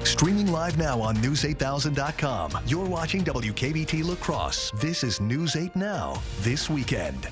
Streaming live now on News8000.com. You're watching WKBT La Crosse. This is News 8 Now, this weekend.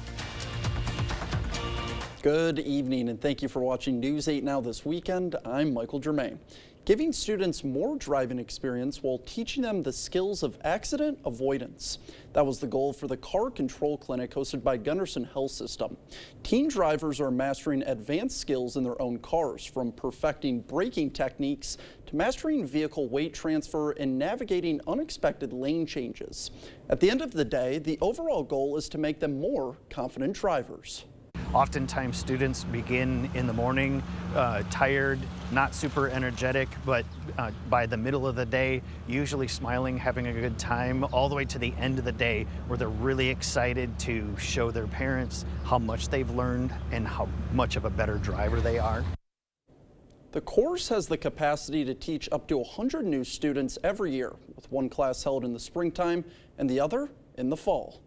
Good evening, and thank you for watching News 8 Now this weekend. I'm Michael Germain. Giving students more driving experience while teaching them the skills of accident avoidance. That was the goal for the Car Control Clinic hosted by Gunderson Health System. Teen drivers are mastering advanced skills in their own cars, from perfecting braking techniques to mastering vehicle weight transfer and navigating unexpected lane changes. At the end of the day, the overall goal is to make them more confident drivers. Oftentimes students begin in the morning tired, not super energetic, but by the middle of the day, usually smiling, having a good time, all the way to the end of the day where they're really excited to show their parents how much they've learned and how much of a better driver they are. The course has the capacity to teach up to 100 new students every year, with one class held in the springtime and the other in the fall.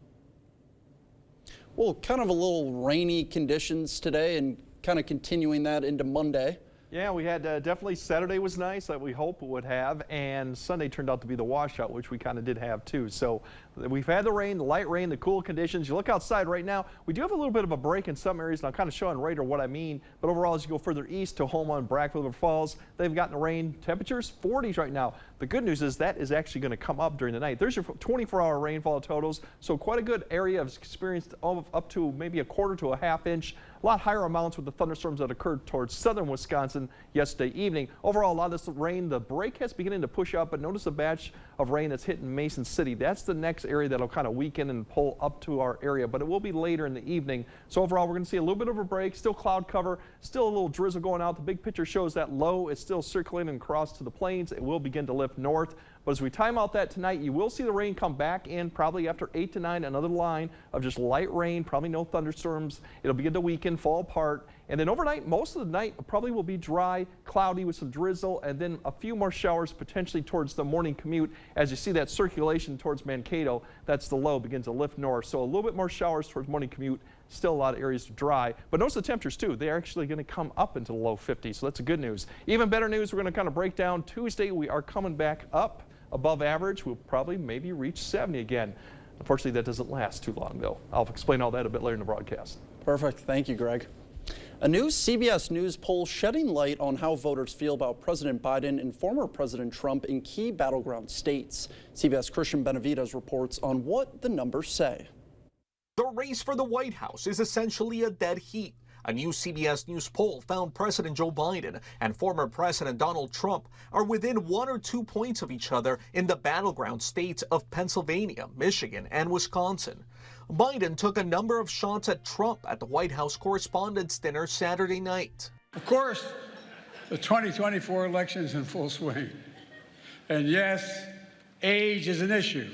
Well, kind of a little rainy conditions today and kind of continuing that into Monday. Yeah, we had definitely Saturday was nice, that we hope it would have, and Sunday turned out to be the washout, which we kind of did have too. So we've had the rain, the light rain, the cool conditions. You look outside right now, we do have a little bit of a break in some areas, and I'll kind of show on radar what I mean. But overall, as you go further east to Houma and Brack River Falls, they've gotten the rain. Temperatures 40s right now. The good news is that is actually going to come up during the night. There's your 24-hour rainfall totals, so quite a good area of experienced up to maybe a quarter to a half inch. A lot higher amounts with the thunderstorms that occurred towards southern Wisconsin yesterday evening. Overall, a lot of this rain, the break has beginning to push up, but notice a batch of rain that's hitting Mason City. That's the next area that'll kind of weaken and pull up to our area, but it will be later in the evening. So overall, we're going to see a little bit of a break, still cloud cover, still a little drizzle going out. The big picture shows that low is still circulating across to the plains. It will begin to lift north. But as we time out that tonight, you will see the rain come back in probably after 8 to 9, another line of just light rain, probably no thunderstorms. It'll begin to weaken, fall apart. And then overnight, most of the night probably will be dry, cloudy with some drizzle, and then a few more showers potentially towards the morning commute. As you see that circulation towards Mankato, that's the low, begins to lift north. So a little bit more showers towards morning commute. Still a lot of areas dry, but notice the temperatures too. They're actually going to come up into the low 50s, so that's a good news. Even better news, we're going to kind of break down Tuesday. We are coming back up above average. We'll probably maybe reach 70 again. Unfortunately, that doesn't last too long, though. I'll explain all that a bit later in the broadcast. Perfect. Thank you, Greg. A new CBS News poll shedding light on how voters feel about President Biden and former President Trump in key battleground states. CBS Christian Benavides reports on what the numbers say. The race for the White House is essentially a dead heat. A new CBS News poll found President Joe Biden and former President Donald Trump are within 1 or 2 points of each other in the battleground states of Pennsylvania, Michigan, and Wisconsin. Biden took a number of shots at Trump at the White House Correspondents' Dinner Saturday night. Of course, the 2024 election is in full swing. And yes, age is an issue.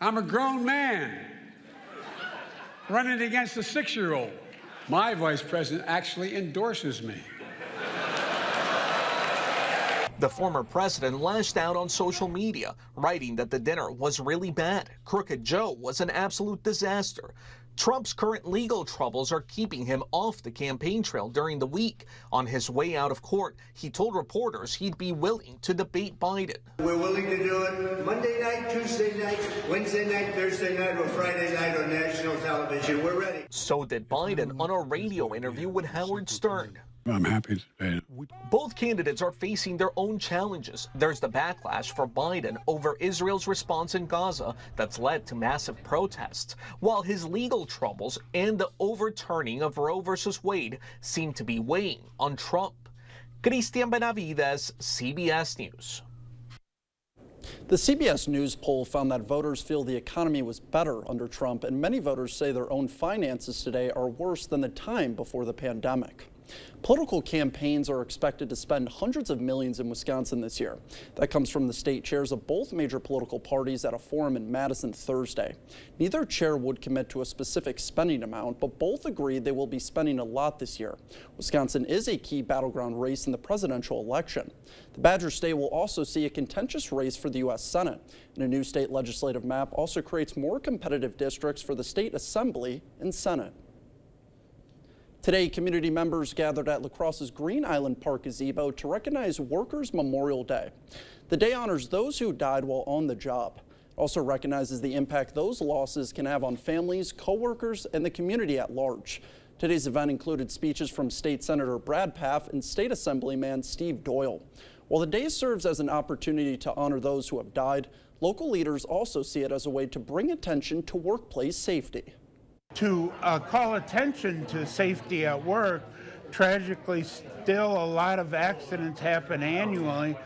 I'm a grown man running against a 6-year-old. My vice president actually endorses me. The former president lashed out on social media, writing that the dinner was really bad. Crooked Joe was an absolute disaster. Trump's current legal troubles are keeping him off the campaign trail during the week. On his way out of court, he told reporters he'd be willing to debate Biden. We're willing to do it Monday night, Tuesday night, Wednesday night, Thursday night, or Friday night on national television. We're ready. So did Biden on a radio interview with Howard Stern. I'm happy to debate it. Both candidates are facing their own challenges. There's the backlash for Biden over Israel's response in Gaza that's led to massive protests, while his legal troubles and the overturning of Roe versus Wade seem to be weighing on Trump. Christian Benavides, CBS News. The CBS News poll found that voters feel the economy was better under Trump, and many voters say their own finances today are worse than the time before the pandemic. Political campaigns are expected to spend hundreds of millions in Wisconsin this year. That comes from the state chairs of both major political parties at a forum in Madison Thursday. Neither chair would commit to a specific spending amount, but both agreed they will be spending a lot this year. Wisconsin is a key battleground race in the presidential election. The Badger State will also see a contentious race for the U.S. Senate, and a new state legislative map also creates more competitive districts for the state assembly and Senate. Today, community members gathered at La Crosse's Green Island Park gazebo to recognize Workers' Memorial Day. The day honors those who died while on the job. It also recognizes the impact those losses can have on families, co-workers, and the community at large. Today's event included speeches from State Senator Brad Pfaff and State Assemblyman Steve Doyle. While the day serves as an opportunity to honor those who have died, local leaders also see it as a way to bring attention to workplace safety. To call attention to safety at work, tragically still a lot of accidents happen annually.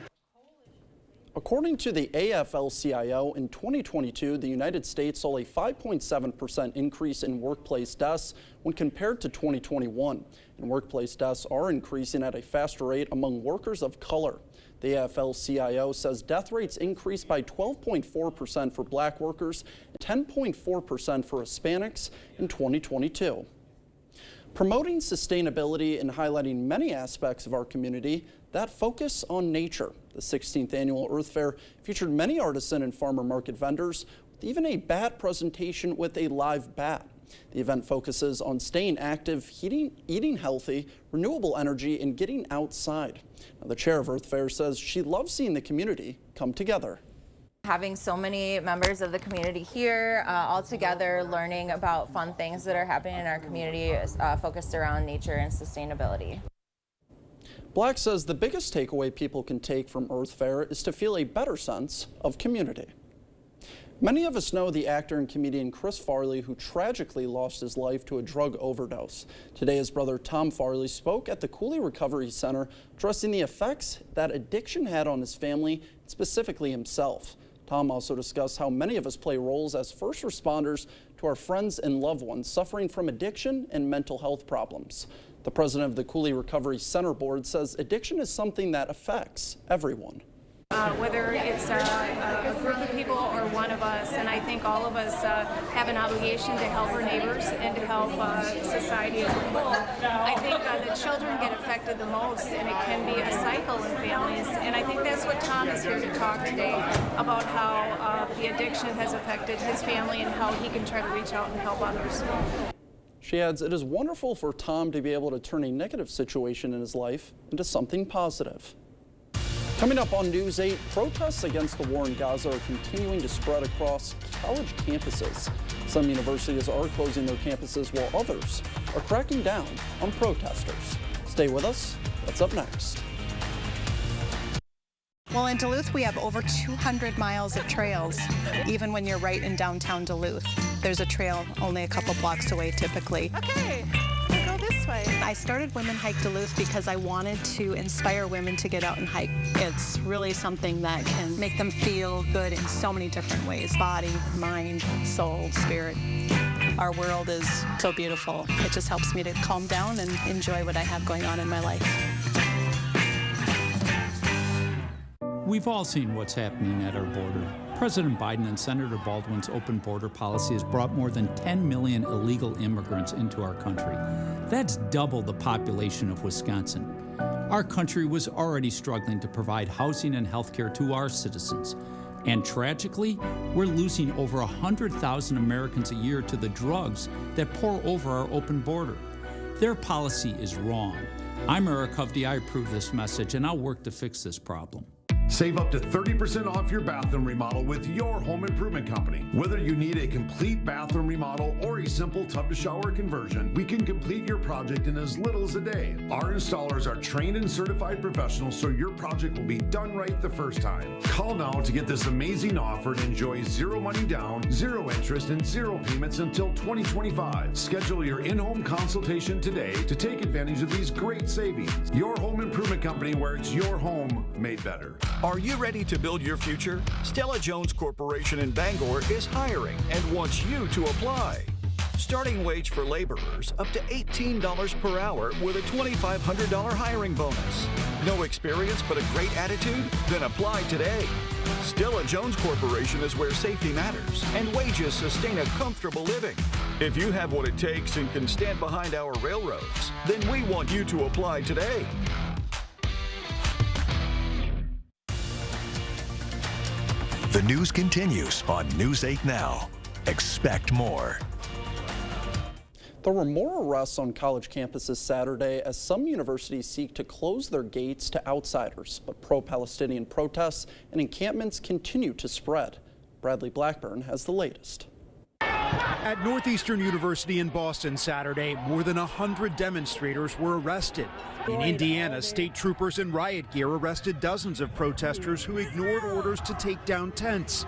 According to the AFL-CIO, in 2022, the United States saw a 5.7% increase in workplace deaths when compared to 2021. And workplace deaths are increasing at a faster rate among workers of color. The AFL-CIO says death rates increased by 12.4% for black workers and 10.4% for Hispanics in 2022. Promoting sustainability and highlighting many aspects of our community that focus on nature. The 16th annual Earth Fair featured many artisan and farmer market vendors, with even a bat presentation with a live bat. The event focuses on staying active, eating healthy, renewable energy, and getting outside. Now, the chair of Earth Fair says she loves seeing the community come together. Having so many members of the community here all together learning about fun things that are happening in our community focused around nature and sustainability. Black says the biggest takeaway people can take from Earth Fair is to feel a better sense of community. Many of us know the actor and comedian Chris Farley, who tragically lost his life to a drug overdose. Today, his brother Tom Farley spoke at the Cooley Recovery Center, addressing the effects that addiction had on his family, specifically himself. Tom also discussed how many of us play roles as first responders to our friends and loved ones suffering from addiction and mental health problems. The president of the Cooley Recovery Center Board says addiction is something that affects everyone. Whether it's a group of people or one of us, and I think all of us have an obligation to help our neighbors and to help society as a whole. I think the children get affected the most, and it can be a cycle in families, and I think that's what Tom is here to talk today about, how the addiction has affected his family and how he can try to reach out and help others. She adds, it is wonderful for Tom to be able to turn a negative situation in his life into something positive. Coming up on News 8, protests against the war in Gaza are continuing to spread across college campuses. Some universities are closing their campuses while others are cracking down on protesters. Stay with us. What's up next? Well, in Duluth, we have over 200 miles of trails, even when you're right in downtown Duluth. There's a trail only a couple blocks away typically. Okay, we'll go this way. I started Women Hike Duluth because I wanted to inspire women to get out and hike. It's really something that can make them feel good in so many different ways: body, mind, soul, spirit. Our world is so beautiful. It just helps me to calm down and enjoy what I have going on in my life. We've all seen what's happening at our border. President Biden and Senator Baldwin's open border policy has brought more than 10 million illegal immigrants into our country. That's double the population of Wisconsin. Our country was already struggling to provide housing and health care to our citizens. And tragically, we're losing over 100,000 Americans a year to the drugs that pour over our open border. Their policy is wrong. I'm Eric Hovde. I approve this message, and I'll work to fix this problem. Save up to 30% off your bathroom remodel with your home improvement company. Whether you need a complete bathroom remodel or a simple tub to shower conversion, we can complete your project in as little as a day. Our installers are trained and certified professionals, so your project will be done right the first time. Call now to get this amazing offer and enjoy zero money down, zero interest, and zero payments until 2025. Schedule your in-home consultation today to take advantage of these great savings. Your home improvement company, where it's your home made better. Are you ready to build your future? Stella Jones Corporation in Bangor is hiring and wants you to apply. Starting wage for laborers up to $18 per hour with a $2,500 hiring bonus. No experience but a great attitude? Then apply today. Stella Jones Corporation is where safety matters and wages sustain a comfortable living. If you have what it takes and can stand behind our railroads, then we want you to apply today. The news continues on News 8 Now. Expect more. There were more arrests on college campuses Saturday as some universities seek to close their gates to outsiders, but pro-Palestinian protests and encampments continue to spread. Bradley Blackburn has the latest. At Northeastern University in Boston Saturday, more than 100 demonstrators were arrested. In Indiana, state troopers in riot gear arrested dozens of protesters who ignored orders to take down tents.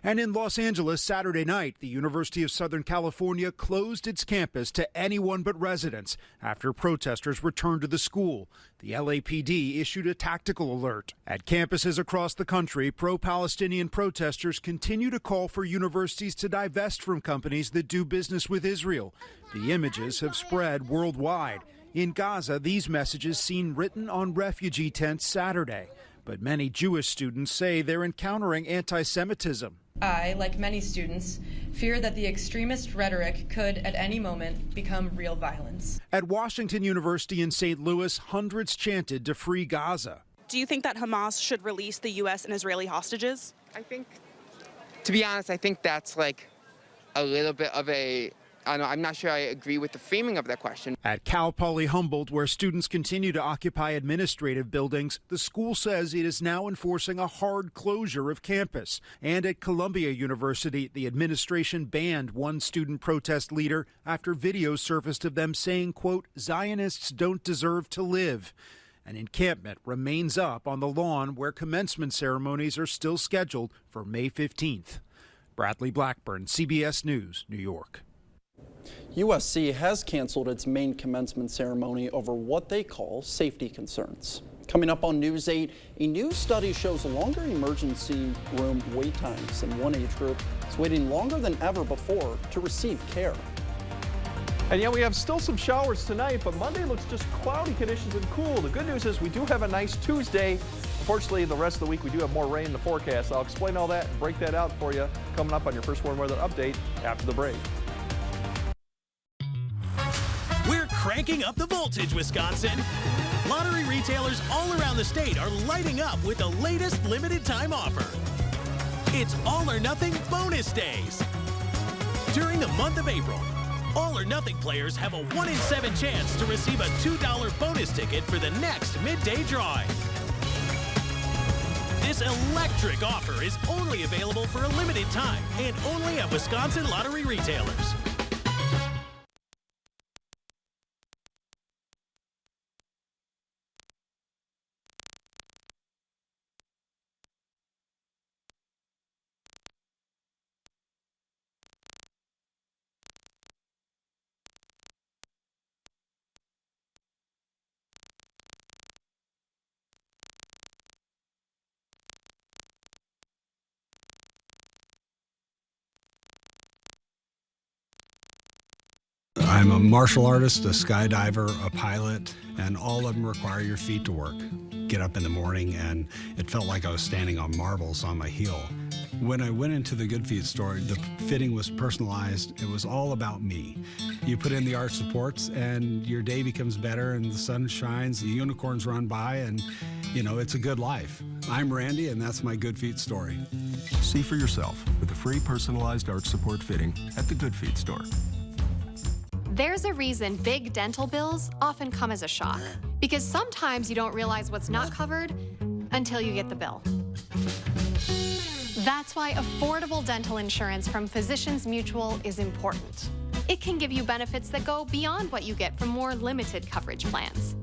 And in Los Angeles Saturday night, the University of Southern California closed its campus to anyone but residents after protesters returned to the school. The LAPD issued a tactical alert. At campuses across the country, pro-Palestinian protesters continue to call for universities to divest from companies that do business with Israel. The images have spread worldwide. In Gaza, these messages seen written on refugee tents Saturday. But many Jewish students say they're encountering anti-Semitism. I, like many students, fear that the extremist rhetoric could at any moment become real violence. At Washington University in St. Louis, hundreds chanted to free Gaza. Do you think that Hamas should release the U.S. and Israeli hostages? To be honest, I think that's like a little bit of I'm not sure I agree with the framing of that question. At Cal Poly Humboldt, where students continue to occupy administrative buildings, the school says it is now enforcing a hard closure of campus. And at Columbia University, the administration banned one student protest leader after videos surfaced of them saying, quote, "Zionists don't deserve to live." An encampment remains up on the lawn where commencement ceremonies are still scheduled for May 15th. Bradley Blackburn, CBS News, New York. USC has canceled its main commencement ceremony over what they call safety concerns. Coming up on News 8, a new study shows longer emergency room wait times, and one age group is waiting longer than ever before to receive care. And yeah, we have still some showers tonight, but Monday looks just cloudy conditions and cool. The good news is we do have a nice Tuesday. Unfortunately, the rest of the week we do have more rain in the forecast. I'll explain all that and break that out for you coming up on your First Warn Weather Update after the break. We're cranking up the voltage, Wisconsin. Lottery retailers all around the state are lighting up with the latest limited time offer. It's All or Nothing Bonus Days. During the month of April, All or Nothing players have a 1 in 7 chance to receive a $2 bonus ticket for the next midday drawing. This electric offer is only available for a limited time and only at Wisconsin lottery retailers. I'm a martial artist, a skydiver, a pilot, and all of them require your feet to work. Get up in the morning, and it felt like I was standing on marbles on my heel. When I went into the Good Feet store, the fitting was personalized. It was all about me. You put in the arch supports, and your day becomes better, and the sun shines, the unicorns run by, and, you know, it's a good life. I'm Randy, and that's my Good Feet story. See for yourself with a free personalized arch support fitting at the Good Feet store. There's a reason big dental bills often come as a shock, because sometimes you don't realize what's not covered until you get the bill. That's why affordable dental insurance from Physicians Mutual is important. It can give you benefits that go beyond what you get from more limited coverage plans.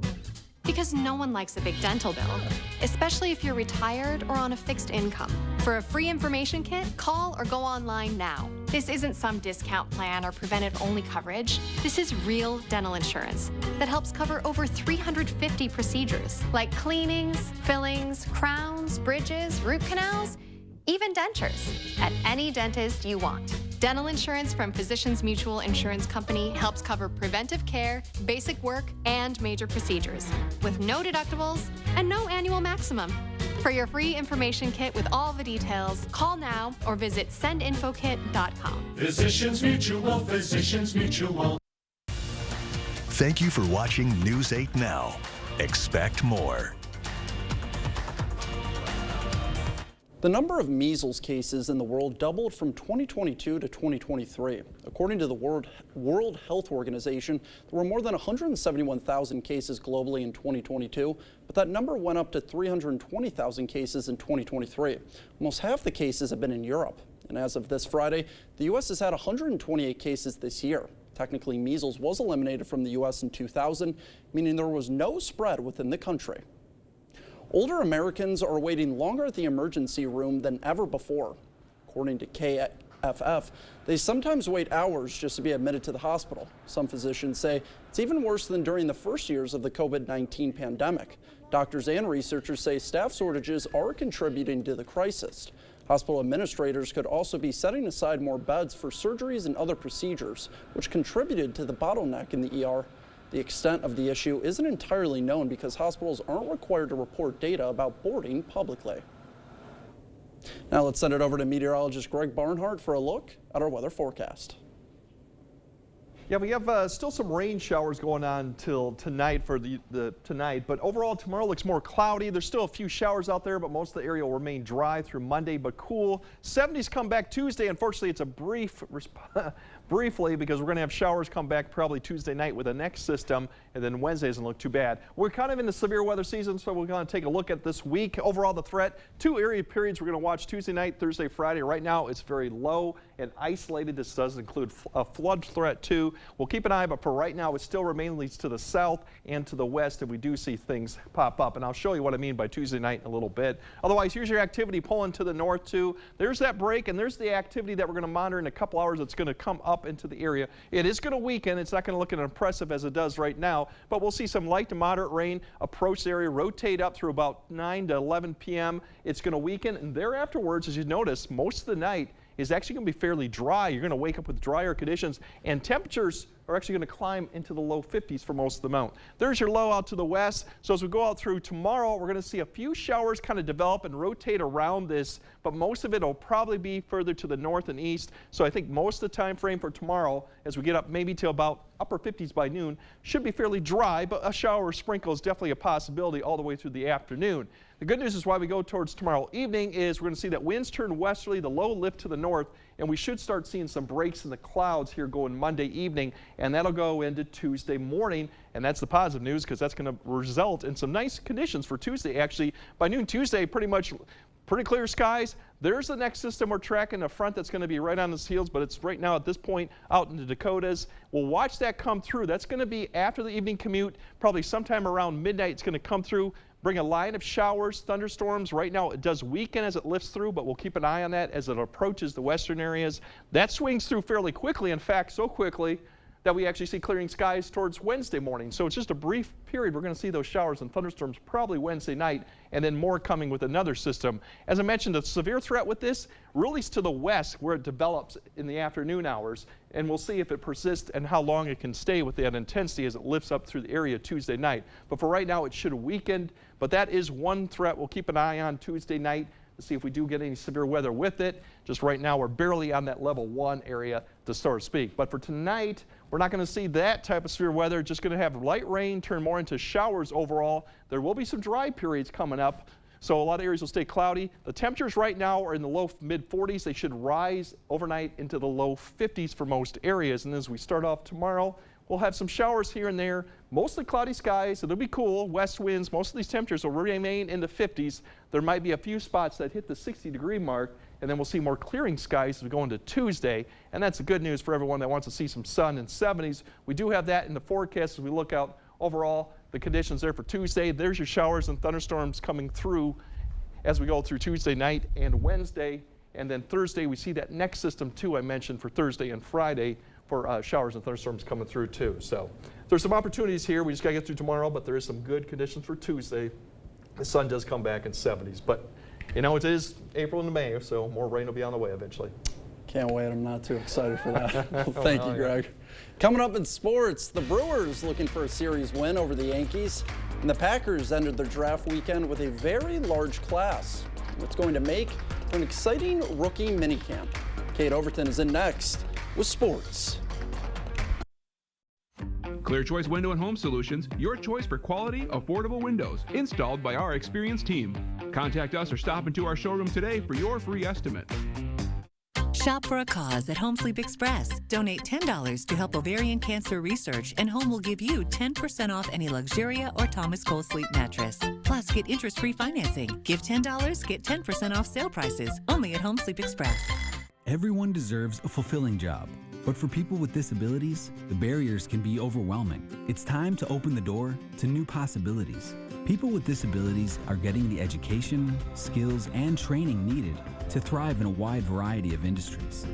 Because no one likes a big dental bill, especially if you're retired or on a fixed income. For a free information kit, call or go online now. This isn't some discount plan or preventive-only coverage. This is real dental insurance that helps cover over 350 procedures, like cleanings, fillings, crowns, bridges, root canals, even dentures, at any dentist you want. Dental insurance from Physicians Mutual Insurance Company helps cover preventive care, basic work, and major procedures, with no deductibles and no annual maximum. For your free information kit with all the details, call now or visit sendinfokit.com. Physicians Mutual, Physicians Mutual. Thank you for watching News 8 Now. Expect more. The number of measles cases in the world doubled from 2022 to 2023. According to the World Health Organization, there were more than 171,000 cases globally in 2022, but that number went up to 320,000 cases in 2023. Almost half the cases have been in Europe. And as of this Friday, the U.S. has had 128 cases this year. Technically, measles was eliminated from the U.S. in 2000, meaning there was no spread within the country. Older Americans are waiting longer at the emergency room than ever before. According to KFF, they sometimes wait hours just to be admitted to the hospital. Some physicians say it's even worse than during the first years of the COVID-19 pandemic. Doctors and researchers say staff shortages are contributing to the crisis. Hospital administrators could also be setting aside more beds for surgeries and other procedures, which contributed to the bottleneck in the ER. The extent of the issue isn't entirely known because hospitals aren't required to report data about boarding publicly. Now let's send it over to meteorologist Greg Barnhart for a look at our weather forecast. Yeah, we have still some rain showers going on till tonight for tonight, but overall tomorrow looks more cloudy. There's still a few showers out there, but most of the area will remain dry through Monday, but cool. 70s come back Tuesday. Unfortunately, it's a briefly because we're going to have showers come back probably Tuesday night with the next system, and then Wednesday doesn't look too bad. We're kind of in the severe weather season, so we're going to take a look at this week. Overall, the threat, 2 area periods we're going to watch Tuesday night, Thursday, Friday. Right now, it's very low and isolated. This does include a flood threat too. We'll keep an eye, but for right now, it still remains to the south and to the west, and we do see things pop up. And I'll show you what I mean by Tuesday night in a little bit. Otherwise, here's your activity pulling to the north too. There's that break, and there's the activity that we're going to monitor in a couple hours that's going to come up into the area. It is going to weaken. It's not going to look as impressive as it does right now, but we'll see some light to moderate rain approach the area, rotate up through about 9 to 11 p.m. It's going to weaken, and thereafterwards, as you notice, most of the night is actually going to be fairly dry. You're going to wake up with drier conditions, and temperatures are actually going to climb into the low 50s for most of the month. There's your low out to the west. So as we go out through tomorrow, we're going to see a few showers kind of develop and rotate around this, but most of it will probably be further to the north and east. So I think most of the time frame for tomorrow, as we get up maybe to about upper 50s by noon, should be fairly dry, but a shower or sprinkle is definitely a possibility all the way through the afternoon. The good news is why we go towards tomorrow evening is we're going to see that winds turn westerly, the low lift to the north, and we should start seeing some breaks in the clouds here going Monday evening, and that'll go into Tuesday morning, and that's the positive news because that's going to result in some nice conditions for Tuesday. Actually, by noon Tuesday, pretty clear skies. There's the next system we're tracking, a front that's going to be right on its heels, but it's right now at this point out in the Dakotas. We'll watch that come through. That's going to be after the evening commute, probably sometime around midnight. It's going to come through, bring a line of showers, thunderstorms. Right now it does weaken as it lifts through, but we'll keep an eye on that as it approaches the western areas. That swings through fairly quickly, in fact, so quickly that we actually see clearing skies towards Wednesday morning. So it's just a brief period. We're going to see those showers and thunderstorms probably Wednesday night, and then more coming with another system. As I mentioned, the severe threat with this really is to the west where it develops in the afternoon hours, and we'll see if it persists and how long it can stay with that intensity as it lifts up through the area Tuesday night. But for right now, it should have weakened, but that is one threat we'll keep an eye on Tuesday night to see if we do get any severe weather with it. Just right now, we're barely on that level 1 area to so to speak. But for tonight, we're not going to see that type of severe weather. Just going to have light rain turn more into showers overall. There will be some dry periods coming up, so a lot of areas will stay cloudy. The temperatures right now are in the low mid 40s. They should rise overnight into the low 50s for most areas. And as we start off tomorrow, we'll have some showers here and there, mostly cloudy skies. It'll be cool, west winds. Most of these temperatures will remain in the 50s. There might be a few spots that hit the 60-degree mark, and then we'll see more clearing skies as we go into Tuesday. And that's the good news for everyone that wants to see some sun in 70s. We do have that in the forecast as we look out overall. The conditions there for Tuesday. There's your showers and thunderstorms coming through as we go through Tuesday night and Wednesday. And then Thursday, we see that next system too I mentioned for Thursday and Friday for showers and thunderstorms coming through too. So there's some opportunities here. We just got to get through tomorrow, but there is some good conditions for Tuesday. The sun does come back in 70s, but you know, it is April into May, so more rain will be on the way eventually. Can't wait. I'm not too excited for that. Thank you, Greg. Coming up in sports, the Brewers looking for a series win over the Yankees, and the Packers ended their draft weekend with a very large class. What's going to make for an exciting rookie minicamp? Kate Overton is in next with sports. Clear Choice Window and Home Solutions, your choice for quality, affordable windows, installed by our experienced team. Contact us or stop into our showroom today for your free estimate. Shop for a cause at Home Sleep Express. Donate $10 to help ovarian cancer research, and Home will give you 10% off any Luxuria or Thomas Cole Sleep mattress. Plus, get interest-free financing. Give $10, get 10% off sale prices. Only at Home Sleep Express. Everyone deserves a fulfilling job. But for people with disabilities, the barriers can be overwhelming. It's time to open the door to new possibilities. People with disabilities are getting the education, skills, and training needed to thrive in a wide variety of industries.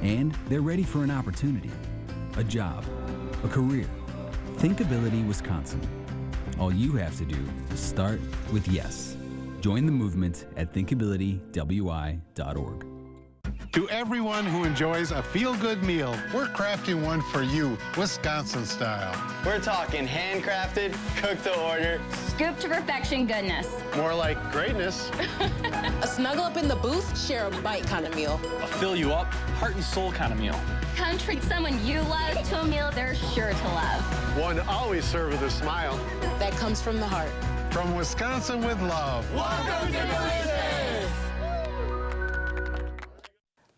And they're ready for an opportunity, a job, a career. Thinkability Wisconsin. All you have to do is start with yes. Join the movement at thinkabilitywi.org. To everyone who enjoys a feel-good meal, we're crafting one for you, Wisconsin style. We're talking handcrafted, cooked to order, scoop to perfection goodness. More like greatness. A snuggle up in the booth, share a bite kind of meal. A fill you up, heart and soul kind of meal. Come treat someone you love to a meal they're sure to love. One always served with a smile. That comes from the heart. From Wisconsin with love. Welcome to Delicious!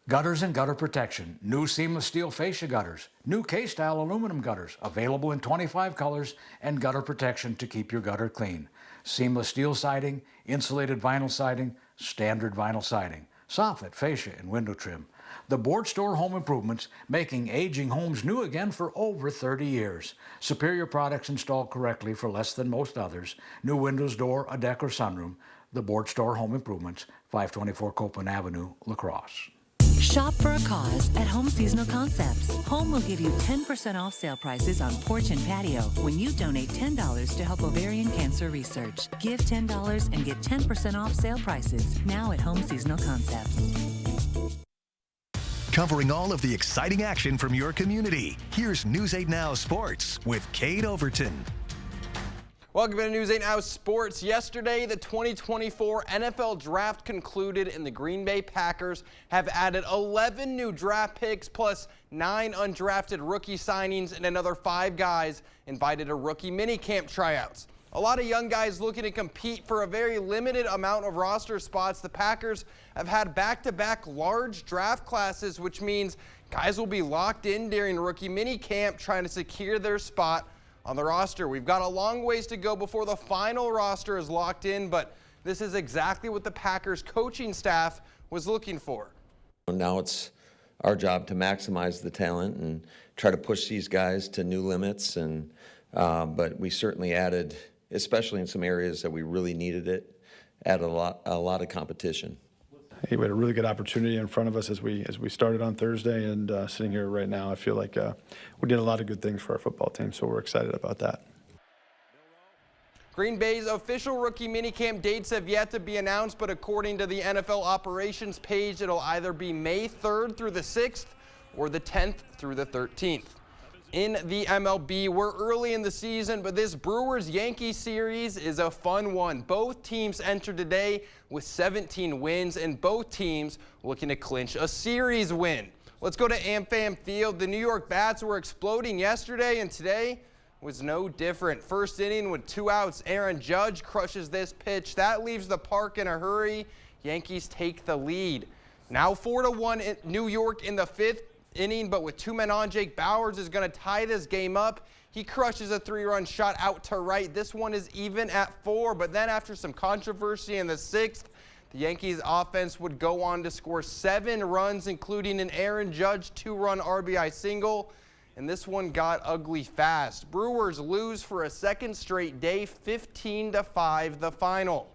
Gutters and gutter protection. New seamless steel fascia gutters. New K-style aluminum gutters. Available in 25 colors, and gutter protection to keep your gutter clean. Seamless steel siding, insulated vinyl siding, standard vinyl siding. Soffit, fascia, and window trim. The Board Store Home Improvements, making aging homes new again for over 30 years. Superior products installed correctly for less than most others. New windows, door, a deck, or sunroom. The Board Store Home Improvements, 524 Copeland Avenue, La Crosse. Shop for a cause at Home Seasonal Concepts. Home will give you 10% off sale prices on porch and patio when you donate $10 to help ovarian cancer research. Give $10 and get 10% off sale prices now at Home Seasonal Concepts. Covering all of the exciting action from your community, here's News 8 Now Sports with Kate Overton. Welcome to News 8 Now Sports. Yesterday, the 2024 NFL Draft concluded, and the Green Bay Packers have added 11 new draft picks plus 9 undrafted rookie signings, and another 5 guys invited to rookie minicamp tryouts. A lot of young guys looking to compete for a very limited amount of roster spots. The Packers have had back-to-back large draft classes, which means guys will be locked in during rookie minicamp trying to secure their spot on the roster. We've got a long ways to go before the final roster is locked in, but this is exactly what the Packers coaching staff was looking for. Now it's our job to maximize the talent and try to push these guys to new limits. And but we certainly added, especially in some areas that we really needed it, added a lot of competition. Hey, we had a really good opportunity in front of us as we started on Thursday, and sitting here right now, I feel like we did a lot of good things for our football team, so we're excited about that. Green Bay's official rookie minicamp dates have yet to be announced, but according to the NFL operations page, it'll either be May 3rd through the 6th or the 10th through the 13th. In the MLB, we're early in the season, but this Brewers-Yankees series is a fun one. Both teams entered today with 17 wins, and both teams looking to clinch a series win. Let's go to AmFam Field. The New York Bats were exploding yesterday, and today was no different. First inning with 2 outs, Aaron Judge crushes this pitch. That leaves the park in a hurry. Yankees take the lead. Now 4-1 New York in the 5th inning, but with 2 men on, Jake Bauers is going to tie this game up. He crushes a 3-run shot out to right. This one is even at 4, but then after some controversy in the 6th, the Yankees offense would go on to score 7 runs, including an Aaron Judge 2-run RBI single, and this one got ugly fast. Brewers lose for a second straight day, 15-5 the final.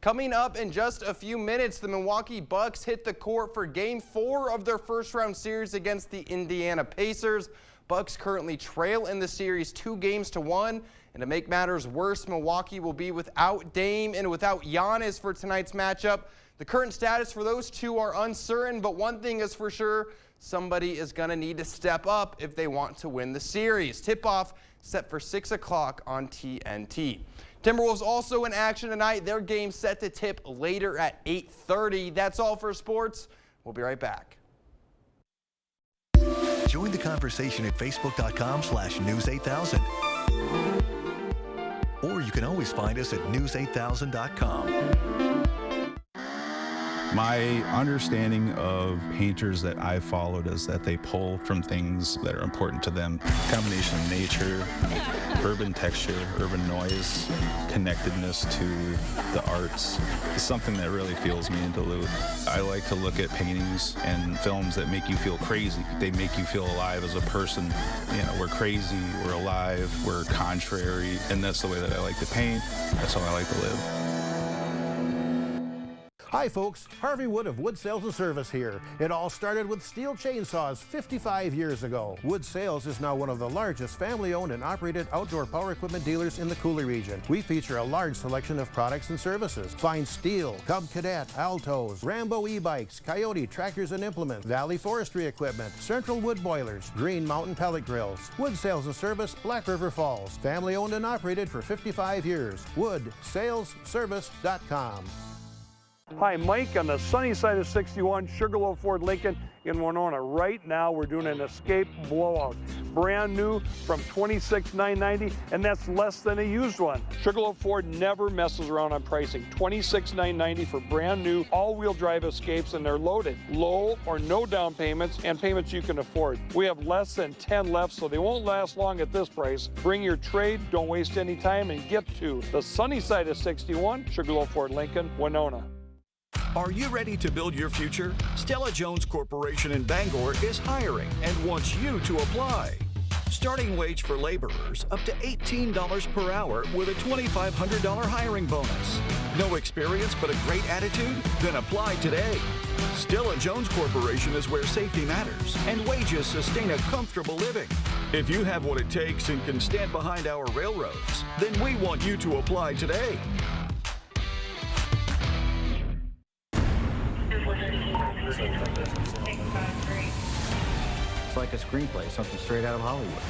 Coming up in just a few minutes, the Milwaukee Bucks hit the court for Game 4 of their first-round series against the Indiana Pacers. Bucks currently trail in the series 2-1, and to make matters worse, Milwaukee will be without Dame and without Giannis for tonight's matchup. The current status for those two are uncertain, but one thing is for sure, somebody is going to need to step up if they want to win the series. Tip-off set for 6 o'clock on TNT. Timberwolves also in action tonight. Their game set to tip later at 8:30. That's all for sports. We'll be right back. Join the conversation at facebook.com/news8000. Or you can always find us at news8000.com. My understanding of painters that I've followed is that they pull from things that are important to them. Combination of nature, urban texture, urban noise, connectedness to the arts is something that really fuels me in Duluth. I like to look at paintings and films that make you feel crazy. They make you feel alive as a person. You know, we're crazy, we're alive, we're contrary, and that's the way that I like to paint. That's how I like to live. Hi folks, Harvey Wood of Wood Sales and Service here. It all started with steel chainsaws 55 years ago. Wood Sales is now one of the largest family-owned and operated outdoor power equipment dealers in the Coulee region. We feature a large selection of products and services. Find Steel, Cub Cadet, Altos, Rambo e-bikes, Coyote tractors and implements, Valley forestry equipment, Central wood boilers, Green Mountain pellet grills. Wood Sales and Service, Black River Falls. Family-owned and operated for 55 years. WoodSalesService.com. Hi, Mike on the sunny side of 61, Sugarloaf Ford Lincoln in Winona. Right now we're doing an Escape blowout. Brand new from $26,990, and that's less than a used one. Sugarloaf Ford never messes around on pricing. $26,990 for brand new all-wheel drive Escapes, and they're loaded. Low or no down payments and payments you can afford. We have less than 10 left, so they won't last long at this price. Bring your trade, don't waste any time, and get to the sunny side of 61, Sugarloaf Ford Lincoln, Winona. Are you ready to build your future? Stella Jones Corporation in Bangor is hiring and wants you to apply. Starting wage for laborers up to $18 per hour with a $2,500 hiring bonus. No experience but a great attitude? Then apply today. Stella Jones Corporation is where safety matters and wages sustain a comfortable living. If you have what it takes and can stand behind our railroads, then we want you to apply today. It's like a screenplay, something straight out of Hollywood.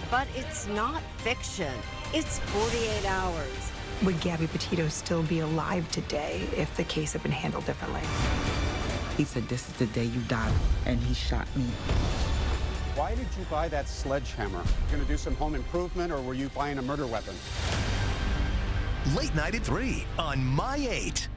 But it's not fiction. It's 48 hours. Would Gabby Petito still be alive today if the case had been handled differently? He said, "This is the day you die," and he shot me. Why did you buy that sledgehammer? Going to do some home improvement, or were you buying a murder weapon? Late night at 3 on My 8.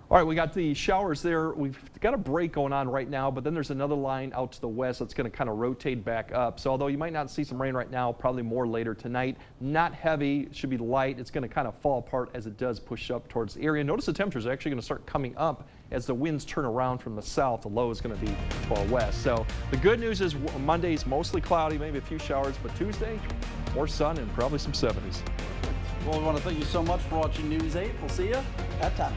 All right, we got the showers there. We've got a break going on right now, but then there's another line out to the west that's going to kind of rotate back up. So although you might not see some rain right now, probably more later tonight. Not heavy, it should be light. It's going to kind of fall apart as it does push up towards the area. Notice the temperatures are actually going to start coming up as the winds turn around from the south. The low is going to be far west. So the good news is Monday is mostly cloudy, maybe a few showers, but Tuesday, more sun and probably some 70s. Well, we want to thank you so much for watching News 8. We'll see you at 10.